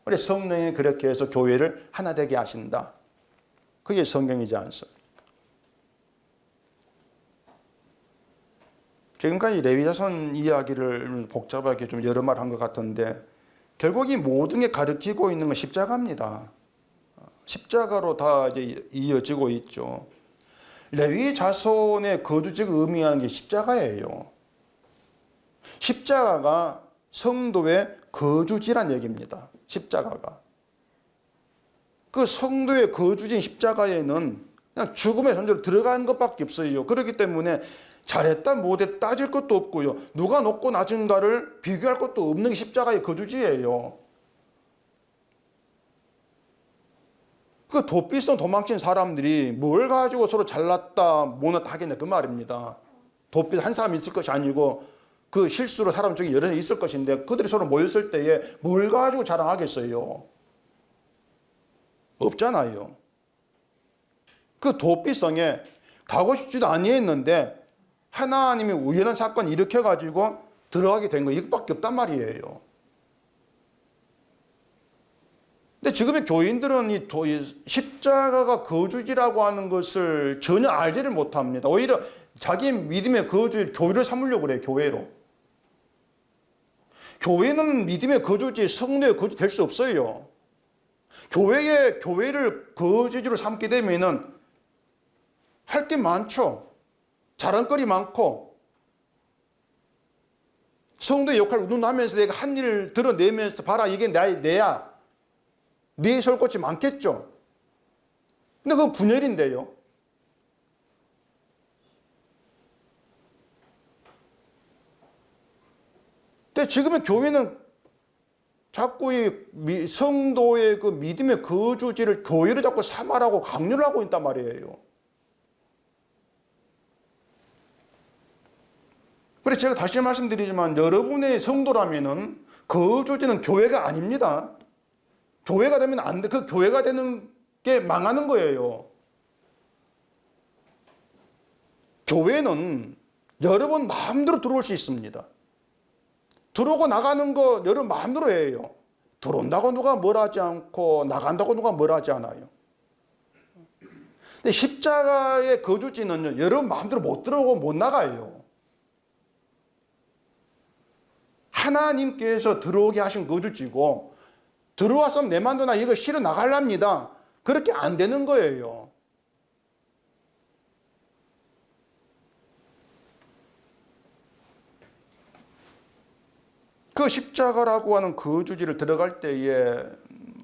우리 성령이 그렇게 해서 교회를 하나 되게 하신다. 그게 성경이지 않습니까? 지금까지 레위자손 이야기를 복잡하게 좀 여러 말 한 것 같은데 결국 이 모든 게 가리키고 있는 건 십자가입니다. 십자가로 다 이제 이어지고 있죠. 레위 자손의 거주지가 의미하는 게 십자가예요. 십자가가 성도의 거주지란 얘기입니다. 십자가가. 그 성도의 거주지인 십자가에는 그냥 죽음의 존재로 들어가는 것밖에 없어요. 그렇기 때문에 잘했다 못했다 따질 것도 없고요. 누가 높고 낮은가를 비교할 것도 없는 게 십자가의 거주지예요. 그 도피성 도망친 사람들이 뭘 가지고 서로 잘났다 못났다 하겠냐 그 말입니다. 도피 한 사람이 있을 것이 아니고 그 실수로 사람 중에 여러 명 있을 것인데 그들이 서로 모였을 때에 뭘 가지고 자랑하겠어요? 없잖아요. 그 도피성에 가고 싶지도 아니했는데 하나님이 우연한 사건을 일으켜가지고 들어가게 된 거 이것밖에 없단 말이에요. 근데 지금의 교인들은 이 십자가가 거주지라고 하는 것을 전혀 알지를 못합니다. 오히려 자기 믿음의 거주, 교회를 삼으려고 그래요, 교회로. 교회는 믿음의 거주지, 성도의 거주지 될 수 없어요. 교회를 거주지로 삼게 되면은 할 게 많죠. 자랑거리 많고 성도의 역할을 운운하면서 내가 한 일을 드러내면서 봐라 이게 내야. 네 설 곳이 많겠죠. 근데 그건 분열인데요. 근데 지금의 교회는 자꾸 이 성도의 그 믿음의 거주지를 교회를 자꾸 삼아라고 강요를 하고 있단 말이에요. 그래서 제가 다시 말씀드리지만 여러분의 성도라면은 거주지는 교회가 아닙니다. 교회가 되면 안 돼. 그 교회가 되는 게 망하는 거예요. 교회는 여러분 마음대로 들어올 수 있습니다. 들어오고 나가는 거 여러분 마음대로 해요. 들어온다고 누가 뭘 하지 않고 나간다고 누가 뭘 하지 않아요. 근데 십자가의 거주지는요, 여러분 마음대로 못 들어오고 못 나가요. 하나님께서 들어오게 하신 거주지고, 들어왔으면 내 마음대로 나 이거 실어 나가랍니다. 그렇게 안 되는 거예요. 그 십자가라고 하는 거주지를 들어갈 때에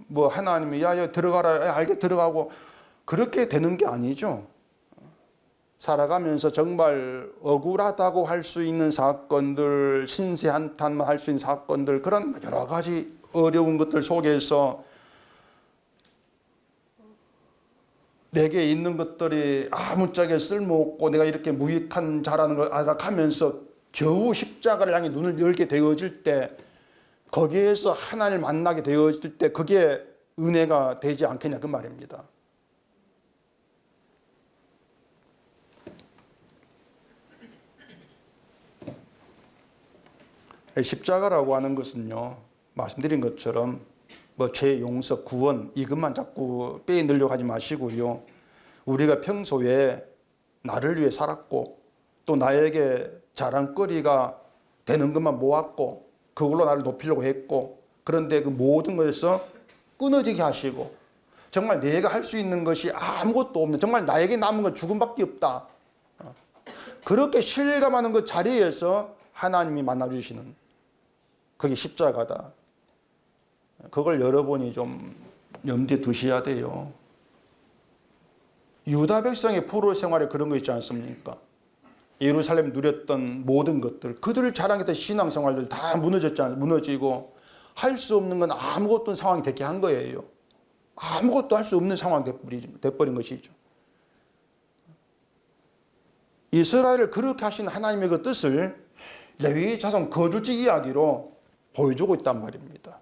뭐 하나님이 야 들어가라, 알게 들어가고 그렇게 되는 게 아니죠. 살아가면서 정말 억울하다고 할 수 있는 사건들, 신세한탄만 할 수 있는 사건들, 그런 여러 가지 어려운 것들 속에서 내게 있는 것들이 아무짝에 쓸모없고 내가 이렇게 무익한 자라는 걸 알아가면서 겨우 십자가를 향해 눈을 열게 되어질 때, 거기에서 하나님을 만나게 되어질 때 그게 은혜가 되지 않겠냐 그 말입니다. 십자가라고 하는 것은요, 말씀드린 것처럼 뭐 죄 용서, 구원 이것만 자꾸 빼내려고 하지 마시고요. 우리가 평소에 나를 위해 살았고 또 나에게 자랑거리가 되는 것만 모았고 그걸로 나를 높이려고 했고, 그런데 그 모든 것에서 끊어지게 하시고 정말 내가 할 수 있는 것이 아무것도 없는, 정말 나에게 남은 건 죽음밖에 없다, 그렇게 실감하는 그 자리에서 하나님이 만나주시는 그게 십자가다. 그걸 여러분이 좀 염두에 두셔야 돼요. 유다 백성의 포로 생활에 그런 거 있지 않습니까? 예루살렘 누렸던 모든 것들, 그들을 자랑했던 신앙생활들 다 무너지고 할 수 없는 건 아무것도 없는 상황이 되게 한 거예요. 아무것도 할 수 없는 상황이 돼버린 것이죠. 이스라엘을 그렇게 하신 하나님의 그 뜻을 레위 자손 거주지 이야기로 보여주고 있단 말입니다.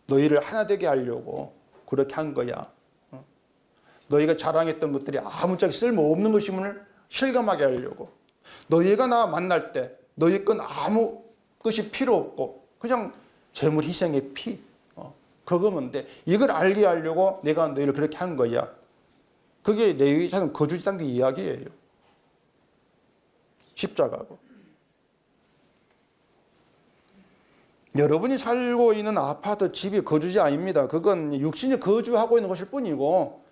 너희를 하나 되게 하려고 그렇게 한 거야. 너희가 자랑했던 것들이 아무짝에 쓸모없는 것임을 실감하게 하려고. 너희가 나 만날 때 너희 건 아무 것이 필요 없고 그냥 재물 희생의 피, 그거면 돼. 이걸 알게 하려고 내가 너희를 그렇게 한 거야. 그게 레위 자손 거주지 단계 이야기예요. 십자가고. 여러분이 살고 있는 아파트, 집이 거주지 아닙니다. 그건 육신이 거주하고 있는 것일 뿐이고,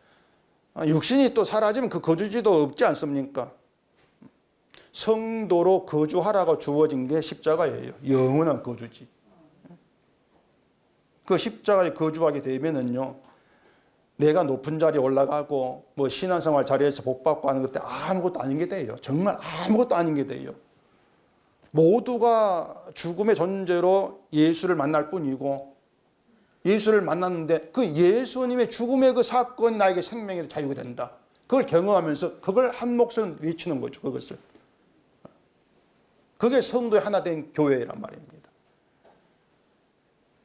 육신이 또 사라지면 그 거주지도 없지 않습니까? 성도로 거주하라고 주어진 게 십자가예요. 영원한 거주지. 그 십자가에 거주하게 되면은요, 내가 높은 자리에 올라가고 뭐 신앙생활 자리에서 복받고 하는 것들 아무것도 아닌 게 돼요. 정말 아무것도 아닌 게 돼요. 모두가 죽음의 존재로 예수를 만날 뿐이고, 예수를 만났는데 그 예수님의 죽음의 그 사건이 나에게 생명의 자유가 된다. 그걸 경험하면서 그걸 한 목소리로 외치는 거죠. 그것을. 그게 성도의 하나 된 교회란 말입니다.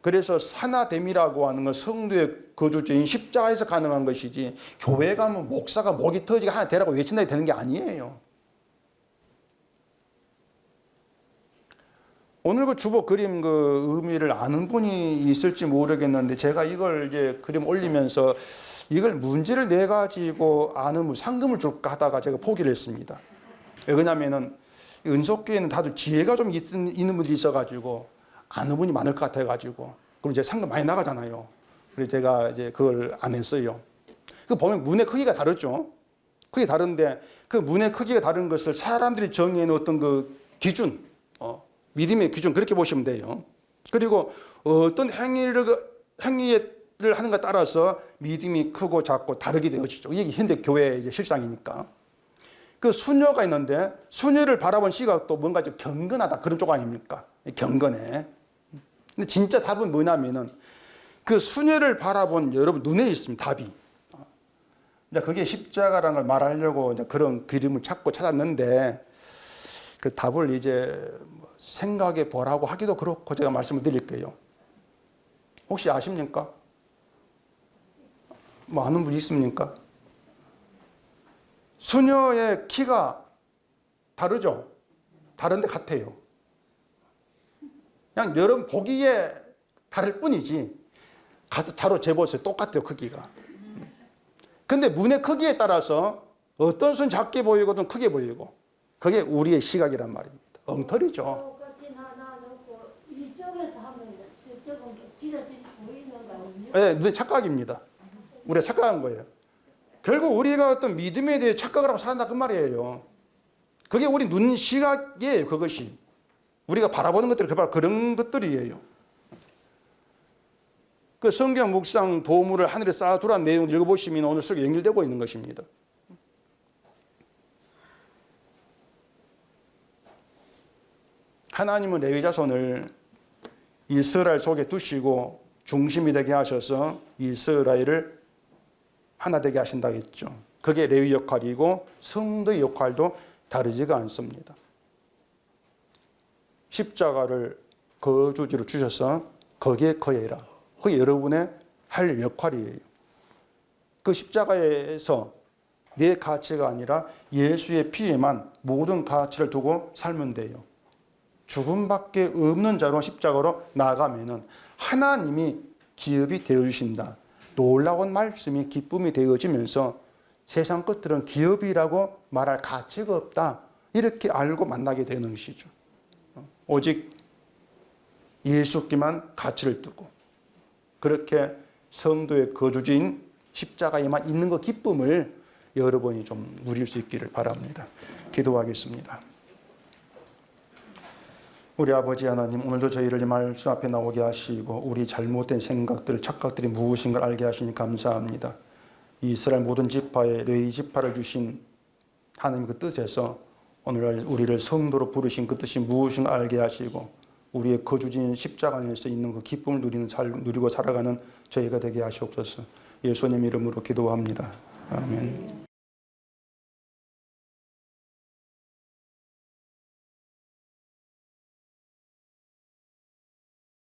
그래서 하나됨이라고 하는 건 성도의 거주지인 십자가에서 가능한 것이지, 교회 가면 목사가 목이 터지게 하나 되라고 외친다고 되는 게 아니에요. 오늘 그 주보 그림 그 의미를 아는 분이 있을지 모르겠는데, 제가 이걸 이제 그림 올리면서 이걸 문제를 내 가지고 아는 상금을 줄까 하다가 제가 포기를 했습니다. 왜냐면은 은속교회는 다들 지혜가 좀 있는 분들이 있어가지고 아는 분이 많을 것 같아가지고, 그럼 이제 상금 많이 나가잖아요. 그래서 제가 이제 그걸 안 했어요. 그 보면 문의 크기가 다르죠. 크기 다른데 그 문의 크기가 다른 것을 사람들이 정해놓은 어떤 그 기준, 믿음의 기준 그렇게 보시면 돼요. 그리고 어떤 행위를 하는가 따라서 믿음이 크고 작고 다르게 되어지죠. 이게 현대 교회의 이제 실상이니까. 그 수녀가 있는데 수녀를 바라본 시각도 뭔가 좀 경건하다 그런 쪽 아닙니까? 경건해. 근데 진짜 답은 뭐냐면은 그 수녀를 바라본 여러분 눈에 있습니다. 답이. 이제 그게 십자가라는 걸 말하려고 이제 그런 그림을 찾고 찾았는데 그 답을 이제 생각해 보라고 하기도 그렇고 제가 말씀을 드릴게요. 혹시 아십니까? 뭐 아는 분 있습니까? 수녀의 키가 다르죠? 다른데 같아요. 그냥 여러분 보기에 다를 뿐이지 가서 자로 재보세요. 똑같아요, 크기가. 근데 문의 크기에 따라서 어떤 순 작게 보이거든 크게 보이고 그게 우리의 시각이란 말입니다. 엉터리죠. 똑같이 하나 놓고 이쪽에서 하면 저쪽은 길어지게 보이는 거군요. 네, 눈의 착각입니다. 우리가 착각한 거예요. 결국 우리가 어떤 믿음에 대해 착각을 하고 산다 그 말이에요. 그게 우리 눈 시각이에요. 그것이. 우리가 바라보는 것들이 바로 그런 것들이에요. 그 성경 묵상 보물을 하늘에 쌓아두라는 내용을 읽어보시면 오늘 설교 연결되고 있는 것입니다. 하나님은 레위 자손을 이스라엘 속에 두시고 중심이 되게 하셔서 이스라엘을 하나 되게 하신다고 했죠. 그게 레위 역할이고 성도의 역할도 다르지가 않습니다. 십자가를 거주지로 주셔서 거기에 거해라. 그게 여러분의 할 역할이에요. 그 십자가에서 내 가치가 아니라 예수의 피에만 모든 가치를 두고 살면 돼요. 죽음밖에 없는 자로 십자가로 나아가면은 하나님이 기업이 되어주신다. 놀라운 말씀이 기쁨이 되어지면서 세상 것들은 기업이라고 말할 가치가 없다. 이렇게 알고 만나게 되는 것이죠. 오직 예수께만 가치를 두고 그렇게 성도의 거주지인 십자가에만 있는 그 기쁨을 여러분이 좀 누릴 수 있기를 바랍니다. 기도하겠습니다. 우리 아버지 하나님, 오늘도 저희를 말씀 앞에 나오게 하시고 우리 잘못된 생각들, 착각들이 무엇인가를 알게 하시니 감사합니다. 이스라엘 모든 지파에 레위 지파를 주신 하나님 그 뜻에서 오늘 우리를 성도로 부르신 그 뜻이 무엇인가 알게 하시고 우리의 거주지인 십자가 안에서 있는 그 기쁨을 누리고 살아가는 저희가 되게 하시옵소서. 예수님 이름으로 기도합니다. 아멘.